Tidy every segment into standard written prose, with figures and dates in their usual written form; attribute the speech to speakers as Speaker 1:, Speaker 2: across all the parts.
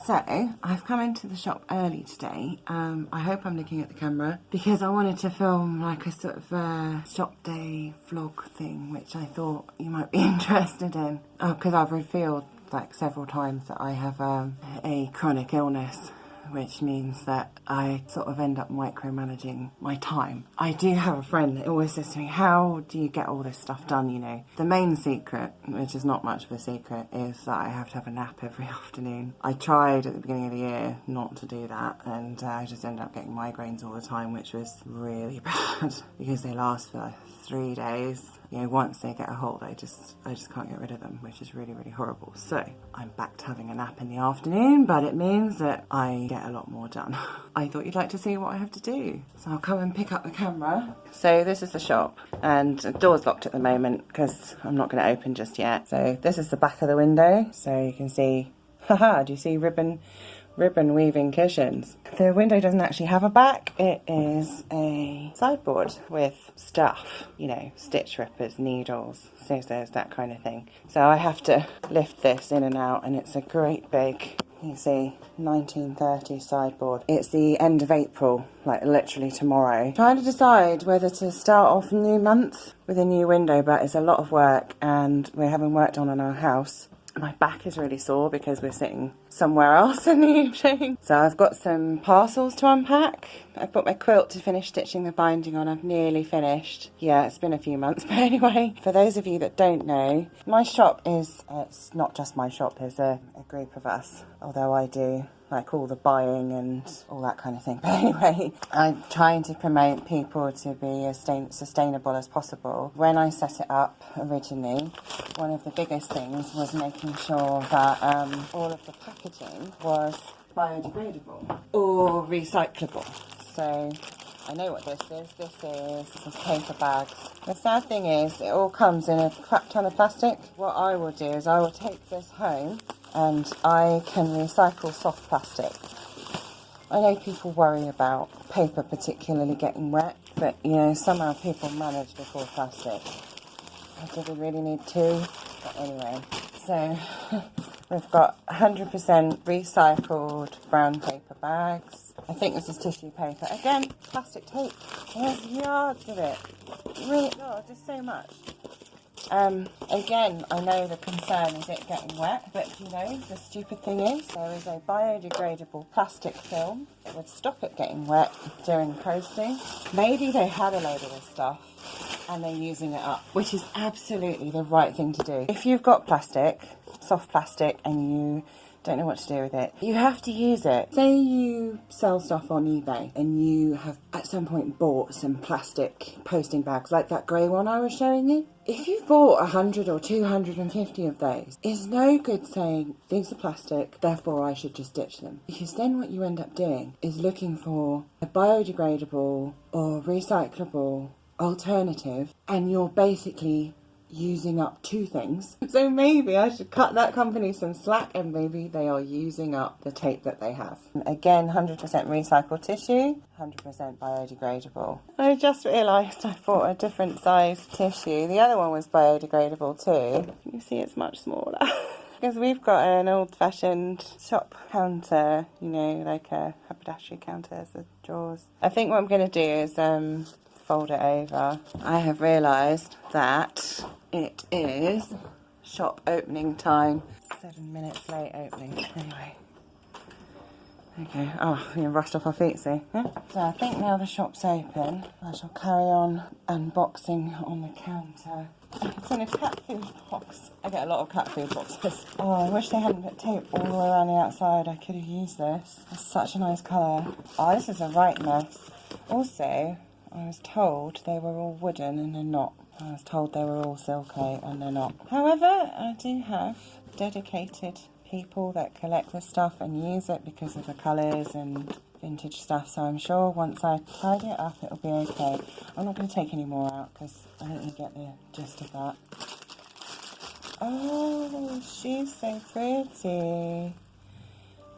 Speaker 1: So, I've come into the shop early today. I hope I'm looking at the camera because I wanted to film like a sort of shop day vlog thing, which I thought you might be interested in. Because I've revealed like several times that I have a chronic illness, which means that I sort of end up micromanaging my time. I do have a friend that always says to me, how do you get all this stuff done, you know? The main secret, which is not much of a secret, is that I have to have a nap every afternoon. I tried at the beginning of the year not to do that, and I just ended up getting migraines all the time, which was really bad because they last for 3 days. You know, once they get a hold, I just can't get rid of them, which is really, really horrible. So I'm back to having a nap in the afternoon, but it means that I get a lot more done. I thought you'd like to see what I have to do. So I'll come and pick up the camera. So this is the shop, and the door's locked at the moment because I'm not going to open just yet. So this is the back of the window. So you can see, haha, do you see ribbon weaving cushions? The window doesn't actually have a back. It is a sideboard with stuff, you know, stitch rippers, needles, scissors, that kind of thing. So I have to lift this in and out, and it's a great big, you see, 1930 sideboard. It's the end of April, like literally tomorrow. Trying to decide whether to start off a new month with a new window, but it's a lot of work and we're having work done on our house. My back is really sore because we're sitting somewhere else in the evening. So I've got some parcels to unpack. I've put my quilt to finish stitching the binding on. I've nearly finished. Yeah, it's been a few months, but anyway, for those of you that don't know, my shop is, it's not just my shop, there's a group of us, although I do like all the buying and all that kind of thing. But anyway, I'm trying to promote people to be as sustainable as possible. When I set it up originally, one of the biggest things was making sure that all of the packaging was biodegradable or recyclable. So I know what this is. This is paper bags. The sad thing is it all comes in a crap ton of plastic. What I will do is I will take this home and I can recycle soft plastic. I know people worry about paper particularly getting wet, but you know, somehow people manage before plastic. Do we really need two? But anyway, so we've got 100% recycled brown paper bags. I think this is tissue paper. Again, plastic tape. There's yards of it. Really, oh, just so much. Again, I know the concern is it getting wet, but you know, the stupid thing is there is a biodegradable plastic film that would stop it getting wet during posting. Maybe they had a load of this stuff and they're using it up, which is absolutely the right thing to do. If you've got plastic, soft plastic, and you don't know what to do with it, you have to use it. Say you sell stuff on eBay and you have at some point bought some plastic posting bags like that grey one I was showing you. If you've bought 100 or 250 of those, it's no good saying these are plastic, therefore I should just ditch them. Because then what you end up doing is looking for a biodegradable or recyclable alternative, and you're basically using up two things. So maybe I should cut that company some slack, and maybe they are using up the tape that they have. Again, 100% recycled tissue, 100% biodegradable. I just realised I bought a different size tissue. The other one was biodegradable too. You see it's much smaller. Because we've got an old-fashioned shop counter, you know, like a haberdashery counter, as the drawers. I think what I'm going to do is fold it over. I have realised that it is shop opening time. 7 minutes late opening. Anyway. Okay. Oh, we rushed off our feet, see? Yeah? So I think now the shop's open, I shall carry on unboxing on the counter. It's in a cat food box. I get a lot of cat food boxes. Oh, I wish they hadn't put tape all the way around the outside. I could have used this. It's such a nice colour. Oh, this is a right mess. Also, I was told they were all wooden and they're not. I was told they were all silky and they're not. However, I do have dedicated people that collect this stuff and use it because of the colours and vintage stuff, so I'm sure once I tidy it up it'll be okay. I'm not going to take any more out because I don't really get the gist of that. Oh, she's so pretty.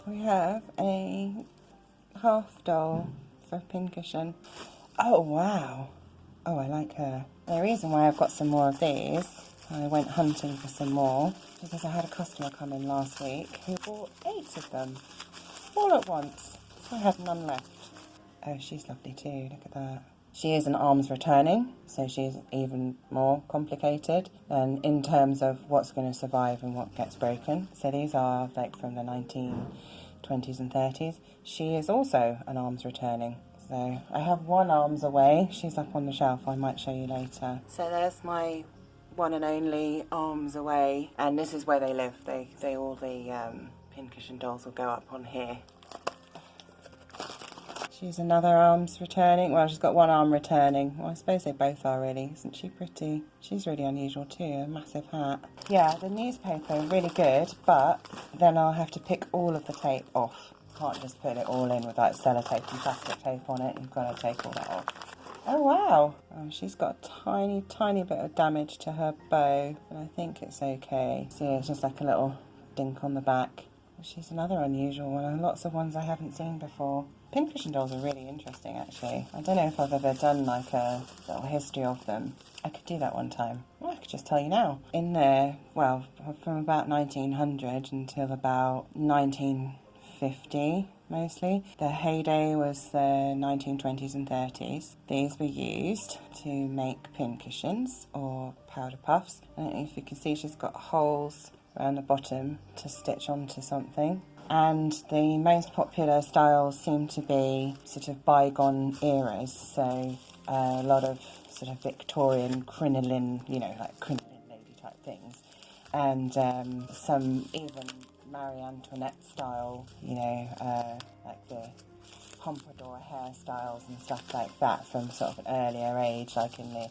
Speaker 1: We have a half doll for Pincushion. Oh, wow. Oh, I like her. The reason why I've got some more of these I went hunting for some more because I had a customer come in last week who bought 8 of them all at once. So I had none left. Oh, she's lovely too, look at that. She is an arms returning, so she's even more complicated and in terms of what's going to survive and what gets broken. So these are like from the 1920s and 30s. She is also an arms returning. So I have one arms away. She's up on the shelf. I might show you later. So there's my one and only arms away, and this is where they live. All the Pincushion dolls will go up on here. She's another arms returning. Well, she's got one arm returning. Well, I suppose they both are really. Isn't she pretty? She's really unusual too, a massive hat. Yeah, the newspaper, really good, but then I'll have to pick all of the tape off. Can't just put it all in with like sellotape and plastic tape on it. You've got to take all that off. Oh, wow. Oh, she's got a tiny, tiny bit of damage to her bow, but I think it's okay. See, it's just like a little dink on the back. She's another unusual one, and lots of ones I haven't seen before. Pincushion dolls are really interesting, actually. I don't know if I've ever done like a little history of them. I could do that one time. Well, I could just tell you now. In there, well, from about 1900 until about 1950, mostly. The heyday was the 1920s and 30s. These were used to make pincushions or powder puffs. I don't know if you can see she's got holes around the bottom to stitch onto something. And the most popular styles seem to be sort of bygone eras, so a lot of sort of Victorian crinoline, you know, like crinoline lady type things, and some even Marie Antoinette style, you know, like the pompadour hairstyles and stuff like that from sort of an earlier age, like in the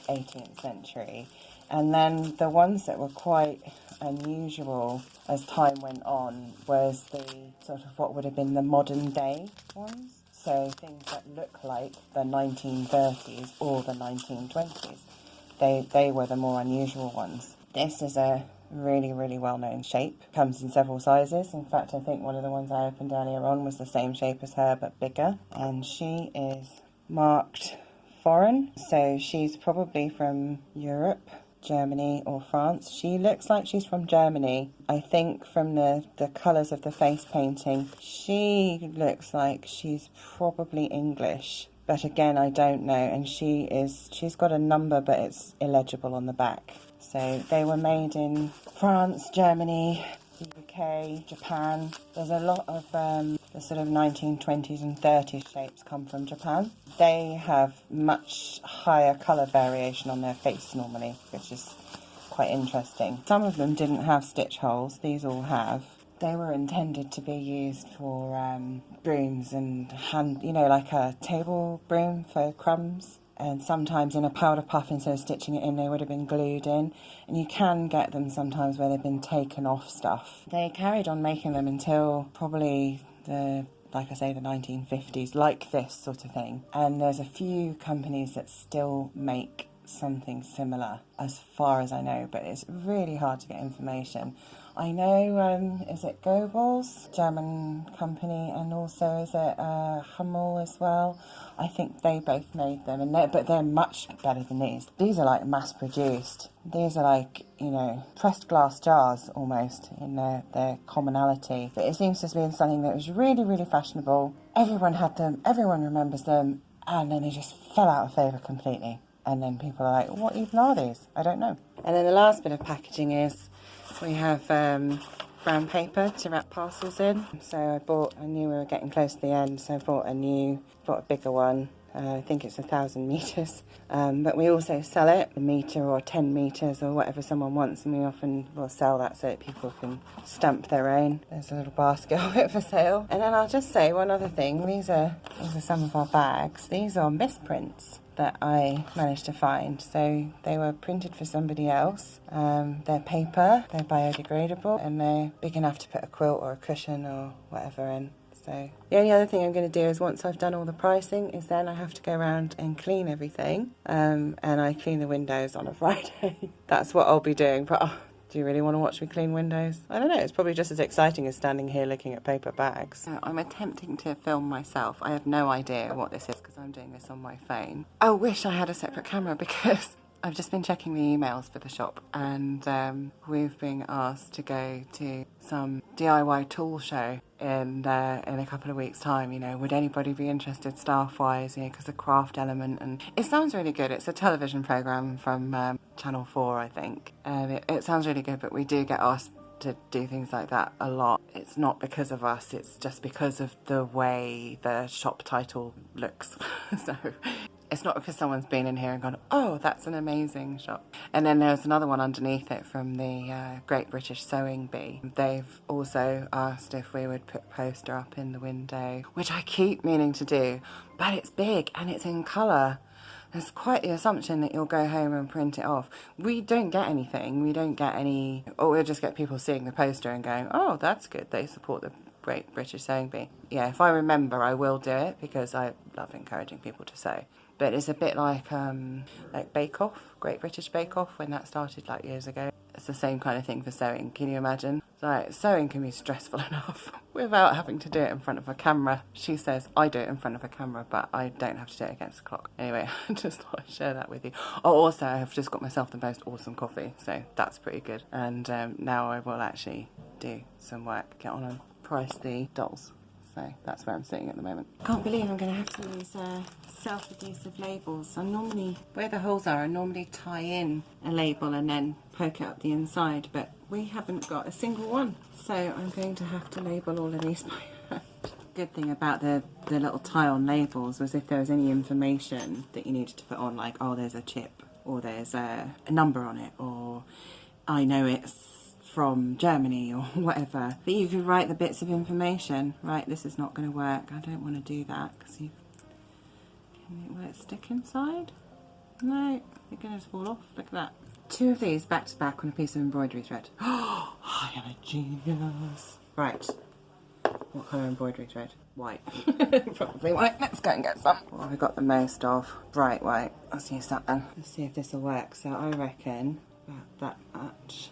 Speaker 1: 18th century. And then the ones that were quite unusual as time went on was the sort of what would have been the modern day ones. So things that look like the 1930s or the 1920s. They were the more unusual ones. This is a really, really well-known shape. Comes in several sizes. In fact, I think one of the ones I opened earlier on was the same shape as her but bigger. And she is marked foreign. So she's probably from Europe, Germany or France. She looks like she's from Germany. I think from the colours of the face painting, she looks like she's probably English. But again, I don't know. And she's got a number, but it's illegible on the back. So they were made in France, Germany, the UK, Japan. There's a lot of the sort of 1920s and 30s shapes come from Japan. They have much higher colour variation on their face normally, which is quite interesting. Some of them didn't have stitch holes, these all have. They were intended to be used for brooms and hand, you know, like a table broom for crumbs. And sometimes in a powder puff, instead of stitching it in, they would have been glued in. And you can get them sometimes where they've been taken off stuff. They carried on making them until probably like I say, the 1950s, like this sort of thing. And there's a few companies that still make something similar, as far as I know, but it's really hard to get information. I know, is it Goebbels, German company, and also is it Hummel as well? I think they both made them, but they're much better than these. These are like mass-produced. These are like, you know, pressed glass jars almost in their commonality. But it seems to have been something that was really, really fashionable. Everyone had them, everyone remembers them, and then they just fell out of favour completely. And then people are like, what even are these? I don't know. And then the last bit of packaging is we have brown paper to wrap parcels in. So I knew we were getting close to the end, so I bought a bigger one. I think it's 1,000 metres. But we also sell it, a metre or 10 metres or whatever someone wants, and we often will sell that so that people can stamp their own. There's a little basket of it for sale. And then I'll just say one other thing. These are some of our bags. These are misprints that I managed to find. So they were printed for somebody else. They're paper, they're biodegradable, and they're big enough to put a quilt or a cushion or whatever in. So the only other thing I'm going to do is once I've done all the pricing is then I have to go around and clean everything. And I clean the windows on a Friday. That's what I'll be doing. But do you really want to watch me clean windows? I don't know, it's probably just as exciting as standing here looking at paper bags. So I'm attempting to film myself. I have no idea what this is because I'm doing this on my phone. I wish I had a separate camera because I've just been checking the emails for the shop, and we've been asked to go to some DIY tool show in a couple of weeks' time. You know, would anybody be interested staff-wise? You know, because the craft element, and it sounds really good. It's a television program from Channel 4, I think, and it sounds really good. But we do get asked to do things like that a lot. It's not because of us, it's just because of the way the shop title looks. So it's not because someone's been in here and gone, oh, that's an amazing shop. And then there's another one underneath it from the Great British Sewing Bee. They've also asked if we would put a poster up in the window, which I keep meaning to do, but it's big and it's in colour. There's quite the assumption that you'll go home and print it off. We don't get anything. We don't get any... Or we'll just get people seeing the poster and going, oh, that's good. They support the Great British Sewing Bee. Yeah, if I remember, I will do it because I love encouraging people to sew. But it's a bit like Bake Off, Great British Bake Off, when that started like years ago. It's the same kind of thing for sewing. Can you imagine? Like, sewing can be stressful enough without having to do it in front of a camera. She says I do it in front of a camera, but I don't have to do it against the clock. Anyway, I just thought I'd share that with you. Oh, also, I've just got myself the most awesome coffee, so that's pretty good. And now I will actually do some work, get on and price the dolls. So that's where I'm sitting at the moment. Can't believe I'm going to have to use self-adhesive labels. I normally, where the holes are, I normally tie in a label and then poke it up the inside, but we haven't got a single one. So I'm going to have to label all of these by hand. Good thing about the little tie-on labels was if there was any information that you needed to put on, like, oh, there's a chip, or there's a number on it, or I know it's from Germany or whatever, but you could write the bits of information. Right, this is not going to work. I don't want to do that because will it stick inside? No, you're going to fall off. Look at that. 2 of these back to back on a piece of embroidery thread. Oh, I am a genius. Right, what colour embroidery thread? White. Probably white. Let's go and get some. What have I got the most of? Bright white. Let's use that then. Let's see if this will work. So I reckon about that much.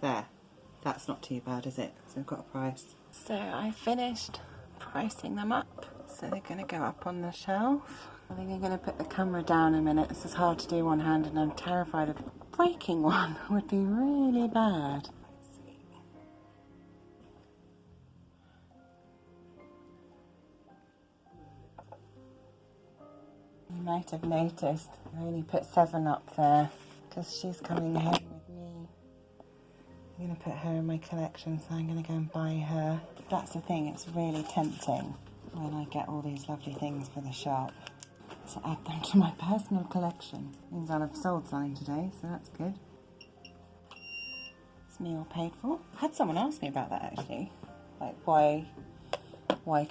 Speaker 1: There, that's not too bad, is it? So we've got a price. So I finished pricing them up. So they're going to go up on the shelf. I think I'm going to put the camera down a minute. This is hard to do one hand and I'm terrified of breaking one. Would be really bad. Let's see. You might have noticed I only put 7 up there because she's coming home with me. I'm going to put her in my collection, so I'm going to go and buy her. That's the thing, it's really tempting when I get all these lovely things for the shop to add them to my personal collection. Means I'll have sold something today, so that's good. It's me all paid for. I had someone ask me about that actually. Like, why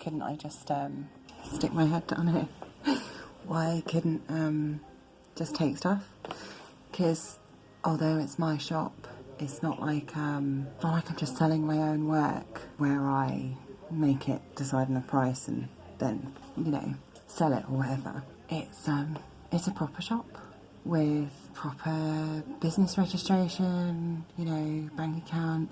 Speaker 1: couldn't I just stick my head down here? Why couldn't just take stuff? Because although it's my shop, it's not like I'm just selling my own work where I make it, decide on a price and then, you know, sell it or whatever. It's a proper shop with proper business registration, you know, bank account,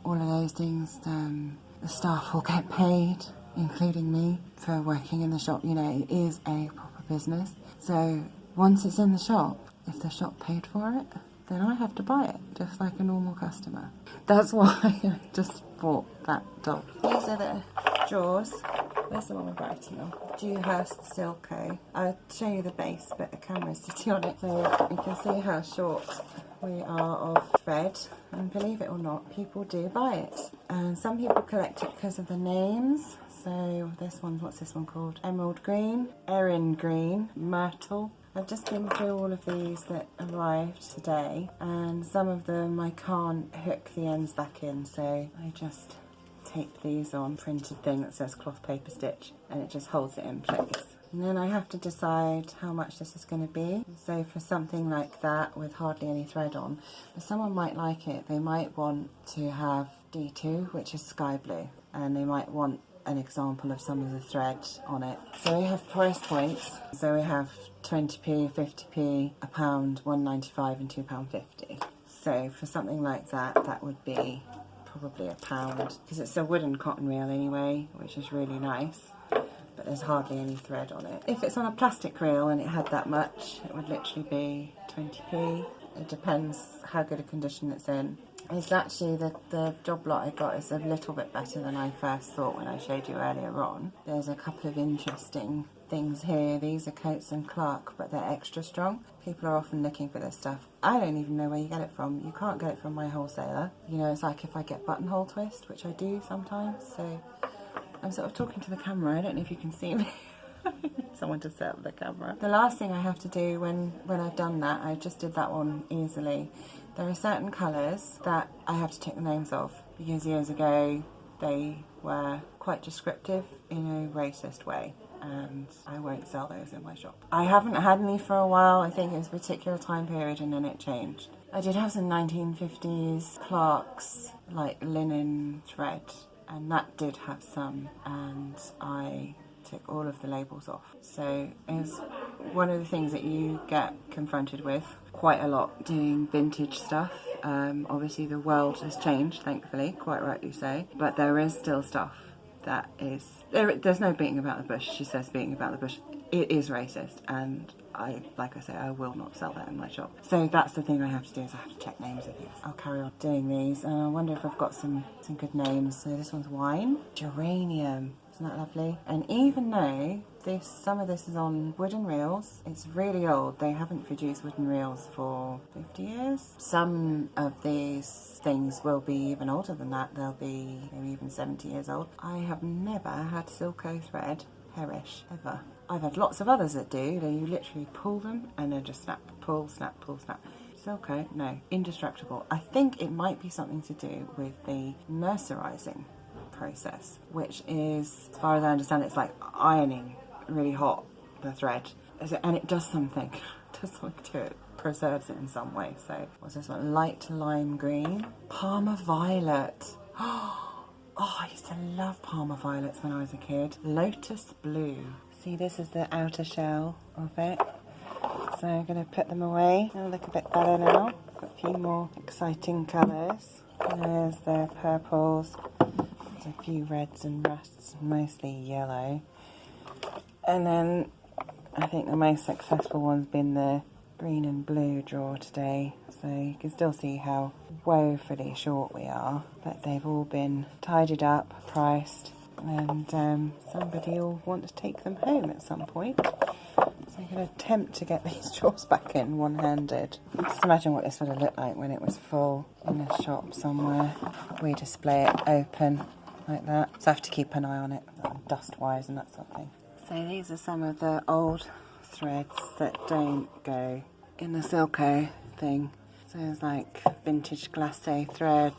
Speaker 1: all of those things. The staff will get paid, including me, for working in the shop. You know, it is a proper business. So once it's in the shop, if the shop paid for it, then I have to buy it, just like a normal customer. That's why I just bought that doll. These are the drawers. Where's the one with writing on? Dewhurst Silco. I'll show you the base, but the camera's sitting on it, so you can see how short we are of thread. And believe it or not, people do buy it. And some people collect it because of the names. So this one, what's this one called? Emerald Green, Erin Green, Myrtle. I've just been through all of these that arrived today, and some of them I can't hook the ends back in, so I just tape these on printed thing that says cloth paper stitch, and it just holds it in place. And then I have to decide how much this is going to be. So for something like that with hardly any thread on, if someone might like it, they might want to have D2, which is sky blue, and they might want an example of some of the thread on it. So we have price points. So we have 20p, 50p, £1, £1.95 and £2.50. So for something like that, that would be probably £1, because it's a wooden cotton reel anyway, which is really nice. But but there's hardly any thread on it. If it's on a plastic reel and it had that much, it would literally be 20p. It depends how good a condition it's in. It's actually the job lot I got is a little bit better than I first thought when I showed you earlier on. There's a couple of interesting things here. These are Coates and Clark, but they're extra strong. People are often looking for this stuff. I don't even know where you get it from. You can't get it from my wholesaler. You know, it's like if I get buttonhole twist, which I do sometimes, so I'm sort of talking to the camera. I don't know if you can see me. Someone to set up the camera. The last thing I have to do when I've done that, I just did that one easily. There are certain colours that I have to take the names of because years ago they were quite descriptive in a racist way, and I won't sell those in my shop. I haven't had any for a while. I think it was a particular time period and then it changed. I did have some 1950s Clark's like linen thread, and that did have some, and I took all of the labels off. So it's one of the things that you get confronted with quite a lot doing vintage stuff. Obviously the world has changed, thankfully, quite rightly so, but there is still stuff that is, there's no beating about the bush. She says beating about the bush. It is racist, and like I say, I will not sell that in my shop. So that's the thing I have to do, is I have to check names of these. I'll carry on doing these, and I wonder if I've got some good names. So this one's wine, geranium. Isn't that lovely? And even though some of this is on wooden reels, it's really old. They haven't produced wooden reels for 50 years. Some of these things will be even older than that. They'll be maybe even 70 years old. I have never had Silco thread perish, ever. I've had lots of others that do. You literally pull them and then just snap, pull, snap, pull, snap. Silco, no, indestructible. I think it might be something to do with the mercerizing process, which is, as far as I understand, it's like ironing really hot the thread, and it does something to it, preserves it in some way. So what's this one? Light lime green, Parma violet. Oh, I used to love Parma violets when I was a kid. Lotus blue. See, this is the outer shell of it. So I'm going to put them away. They'll look a bit better now. Got a few more exciting colours. There's the purples. A few reds and rusts, mostly yellow, and then I think the most successful one's been the green and blue draw today. So you can still see how woefully short we are, but they've all been tidied up, priced, and somebody will want to take them home at some point. So I'm going to attempt to get these drawers back in one-handed. Just imagine what this would have looked like when it was full in a shop somewhere. We display it open like that, so I have to keep an eye on it, dust-wise and that sort of thing. So these are some of the old threads that don't go in the Silco thing. So there's like vintage glacé thread,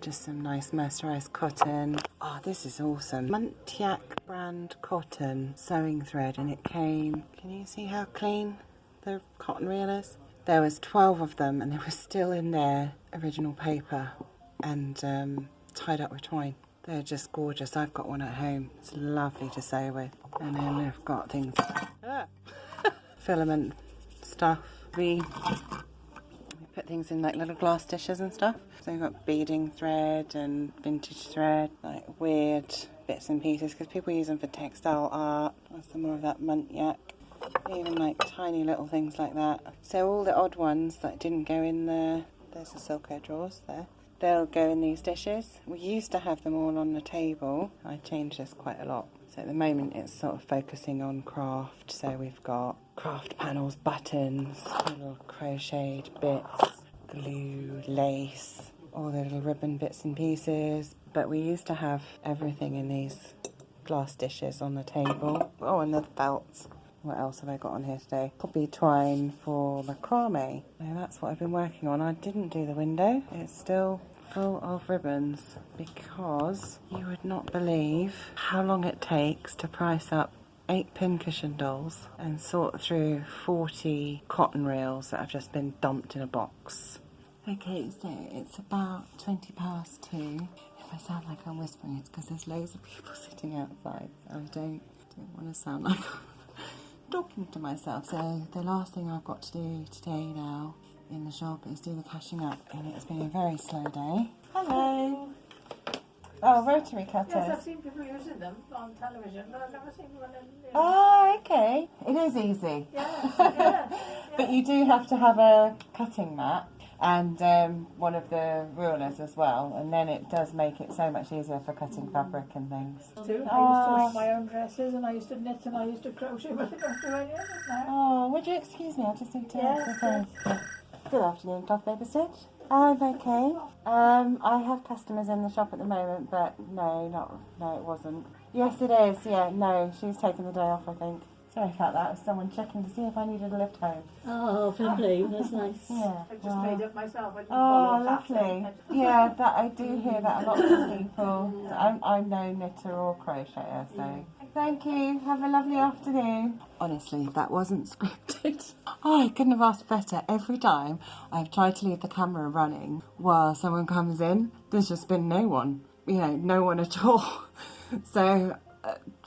Speaker 1: just some nice mercerized cotton. Oh, this is awesome. Montiac brand cotton sewing thread, and it came, can you see how clean the cotton reel is? There was 12 of them, and they were still in their original paper and tied up with twine. They're just gorgeous. I've got one at home. It's lovely to sew with. And then we've got things, filament stuff. We put things in like little glass dishes and stuff. So we've got beading thread and vintage thread, like weird bits and pieces, because people use them for textile art. Or some more of that Montiac. Even like tiny little things like that. So all the odd ones that didn't go in there, there's the Silco drawers there. They'll go in these dishes. We used to have them all on the table. I changed this quite a lot. So at the moment it's sort of focusing on craft. So we've got craft panels, buttons, little crocheted bits, glue, lace, all the little ribbon bits and pieces. But we used to have everything in these glass dishes on the table. Oh, and the belts. What else have I got on here today? Poppy twine for macrame. Now that's what I've been working on. I didn't do the window. It's still full of ribbons, because you would not believe how long it takes to price up 8 Pincushion dolls and sort through 40 cotton reels that have just been dumped in a box. Okay, so it's about 2:20. If I sound like I'm whispering, it's because there's loads of people sitting outside. I don't want to sound like I'm talking to myself. So the last thing I've got to do today now in the shop is do the cashing up, and it's been a very slow day. Hello! Oh, rotary cutters.
Speaker 2: Yes, I've seen people using them on television, but I've never seen one in.
Speaker 1: Oh, okay. It is easy.
Speaker 2: Yes, yeah.
Speaker 1: But you do have to have a cutting mat and one of the rulers as well, and then it does make it so much easier for cutting fabric and things.
Speaker 2: I used to make my own dresses, and I used to knit, and I used to crochet, but I don't do any of it now.
Speaker 1: Oh, would you excuse me? I just need to
Speaker 2: Yes.
Speaker 1: Good afternoon, Cloth Paper Stitch. I'm okay. I have customers in the shop at the moment, but no, it wasn't. Yes, it is. Yeah, no, she's taken the day off, I think. Sorry about that. It was someone checking to see if I needed a lift home.
Speaker 2: Oh, fair play. That's nice.
Speaker 1: Yeah.
Speaker 2: I just made it myself. I didn't
Speaker 1: Oh,
Speaker 2: follow that
Speaker 1: lovely. Yeah, that I do hear that a lot from people. So I'm no knitter or crocheter, so. Thank you. Have a lovely afternoon. Honestly, that wasn't scripted. Oh, I couldn't have asked better. Every time I've tried to leave the camera running while someone comes in, there's just been no one. You know, no one at all. So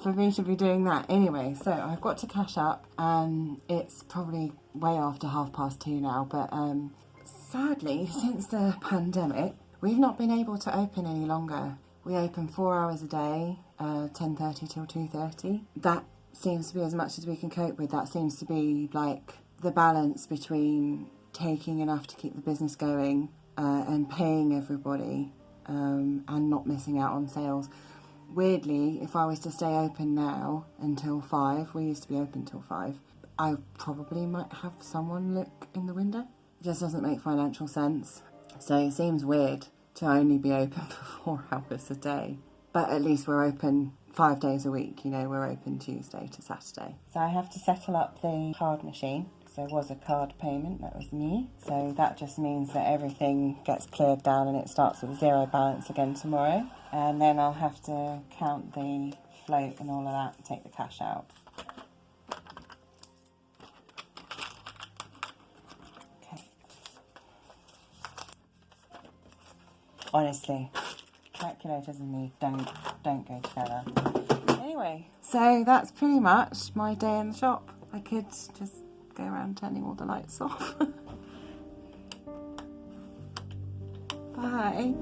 Speaker 1: for me to be doing that anyway, so I've got to cash up, and it's probably way after 2:30 now, but sadly, since the pandemic, we've not been able to open any longer. We open 4 hours a day, 10:30 till 2:30. That seems to be as much as we can cope with. That seems to be like the balance between taking enough to keep the business going and paying everybody and not missing out on sales. Weirdly, if I was to stay open now until 5, we used to be open till 5, I probably might have someone look in the window. It just doesn't make financial sense. So it seems weird to only be open for 4 hours a day. But at least we're open 5 days a week, you know, we're open Tuesday to Saturday. So I have to settle up the card machine. So it was a card payment, that was me. So that just means that everything gets cleared down and it starts with zero balance again tomorrow. And then I'll have to count the float and all of that and take the cash out. Okay. Honestly, calculators and me don't go together. Anyway, so that's pretty much my day in the shop. I could just go around turning all the lights off. Bye.